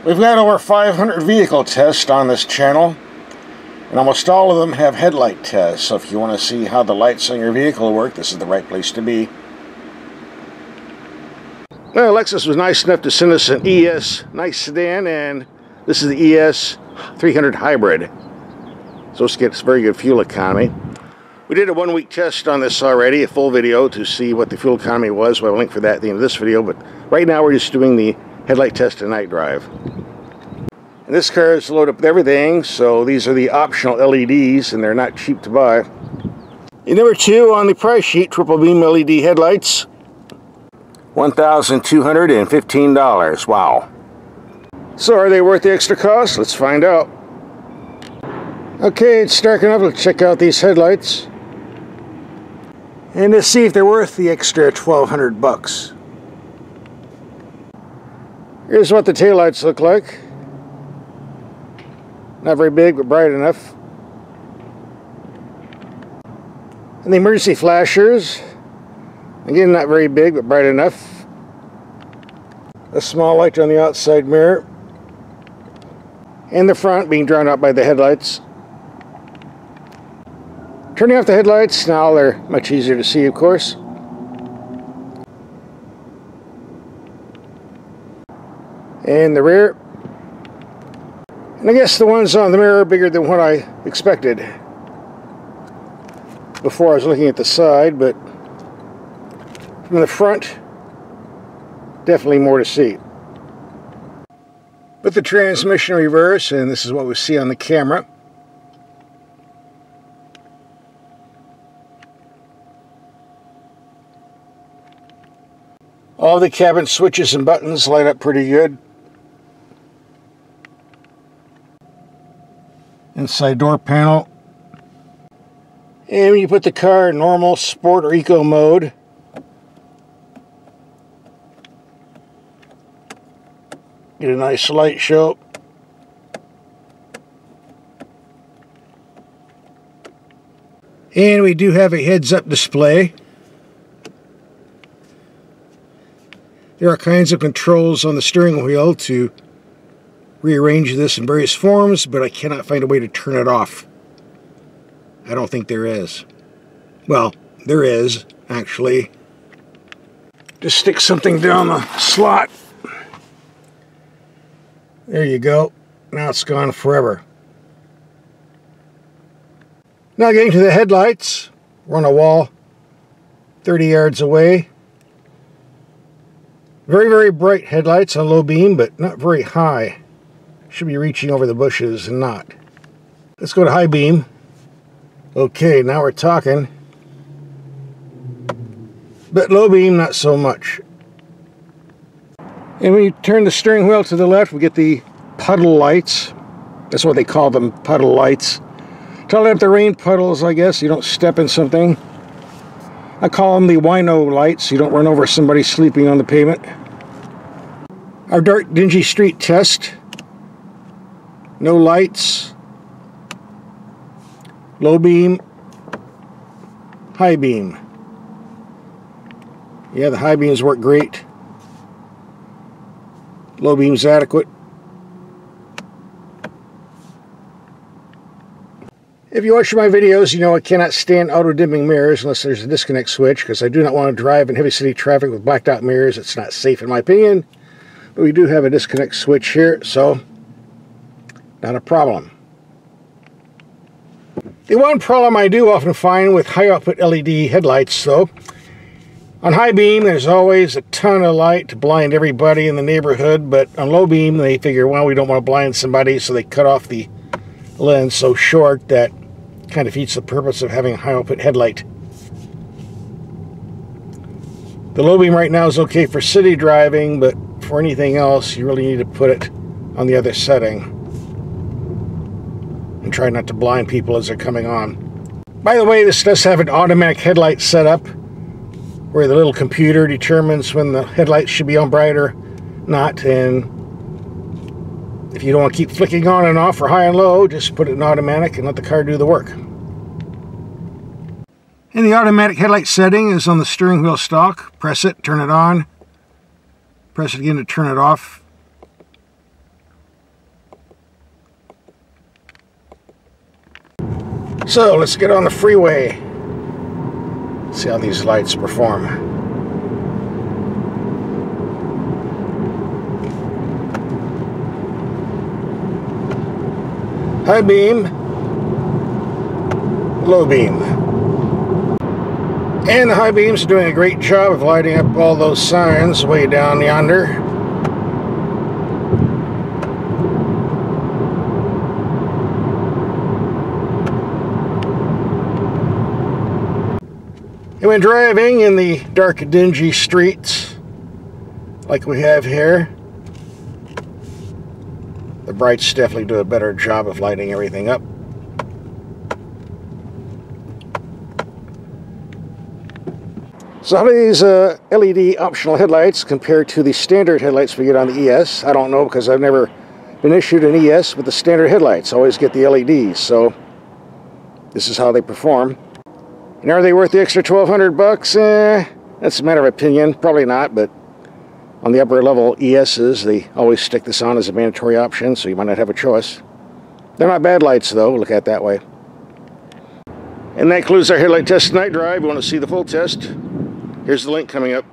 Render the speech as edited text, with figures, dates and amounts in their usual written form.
We've got over 500 vehicle tests on this channel, and almost all of them have headlight tests, so if you want to see how the lights on your vehicle work, this is the right place to be. Well, Lexus was nice enough to send us an ES nice sedan, and this is the ES 300 Hybrid. So it gets very good fuel economy. We did a 1-week test on this already, a full video to see what the fuel economy was. We'll have a link for that at the end of this video, but right now we're just doing the headlight test and night drive. And this car is loaded up with everything, so these are the optional LEDs, and they're not cheap to buy. And number 2 on the price sheet, triple beam LED headlights, $1,215. Wow. So are they worth the extra cost? Let's find out. Okay, it's dark enough. Let's check out these headlights and to see if they're worth the extra $1,200. Here's what the taillights look like. Not very big, but bright enough. And the emergency flashers, again, not very big, but bright enough. A small light on the outside mirror. And the front being drowned out by the headlights. Turning off the headlights, now they're much easier to see, of course. And the rear. And I guess the ones on the mirror are bigger than what I expected before I was looking at the side, but from the front, definitely more to see. But the transmission reverse, and this is what we see on the camera. All the cabin switches and buttons light up pretty good. Inside door panel. And when you put the car in normal, sport, or eco mode, get a nice light show. And we do have a heads-up display. There are kinds of controls on the steering wheel to rearrange this in various forms, but I cannot find a way to turn it off. I don't think there is. Well, there is, actually. Just stick something down the slot. There you go. Now it's gone forever. Now getting to the headlights. We're on a wall 30 yards away. Very, very bright headlights on low beam, but not very high. Should be reaching over the bushes and not. Let's go to high beam. Okay, now we're talking. But low beam, not so much. And when you turn the steering wheel to the left, we get the puddle lights. That's what they call them, puddle lights. To light up the rain puddles, I guess. You don't step in something. I call them the wino lights. You don't run over somebody sleeping on the pavement. Our dark, dingy street test. No lights. Low beam. High beam. Yeah, the high beams work great. Low beam's adequate. If you watch my videos, you know I cannot stand auto-dimming mirrors unless there's a disconnect switch, because I do not want to drive in heavy city traffic with blacked out mirrors. It's not safe in my opinion. But we do have a disconnect switch here, so not a problem. The one problem I do often find with high output LED headlights, though, on high beam there's always a ton of light to blind everybody in the neighborhood, but on low beam they figure, well, we don't want to blind somebody, so they cut off the lens so short that kind of defeats the purpose of having a high output headlight. The low beam right now is okay for city driving, but for anything else you really need to put it on the other setting and try not to blind people as they're coming on. By the way, this does have an automatic headlight setup where the little computer determines when the headlights should be on bright or not, and if you don't want to keep flicking on and off for high and low, just put it in automatic and let the car do the work. And the automatic headlight setting is on the steering wheel stalk. Press it, turn it on. Press it again to turn it off. So let's get on the freeway. See how these lights perform. High beam, low beam. And the high beams are doing a great job of lighting up all those signs way down yonder. And when driving in the dark, dingy streets like we have here, the brights definitely do a better job of lighting everything up. So how do these LED optional headlights compare to the standard headlights we get on the ES? I don't know, because I've never been issued an ES with the standard headlights. I always get the LEDs, so this is how they perform. And are they worth the extra $1,200? That's a matter of opinion. Probably not, but on the upper level ESs, they always stick this on as a mandatory option, so you might not have a choice. They're not bad lights, though. Look at it that way. And that concludes our headlight test night drive. You want to see the full test? Here's the link coming up.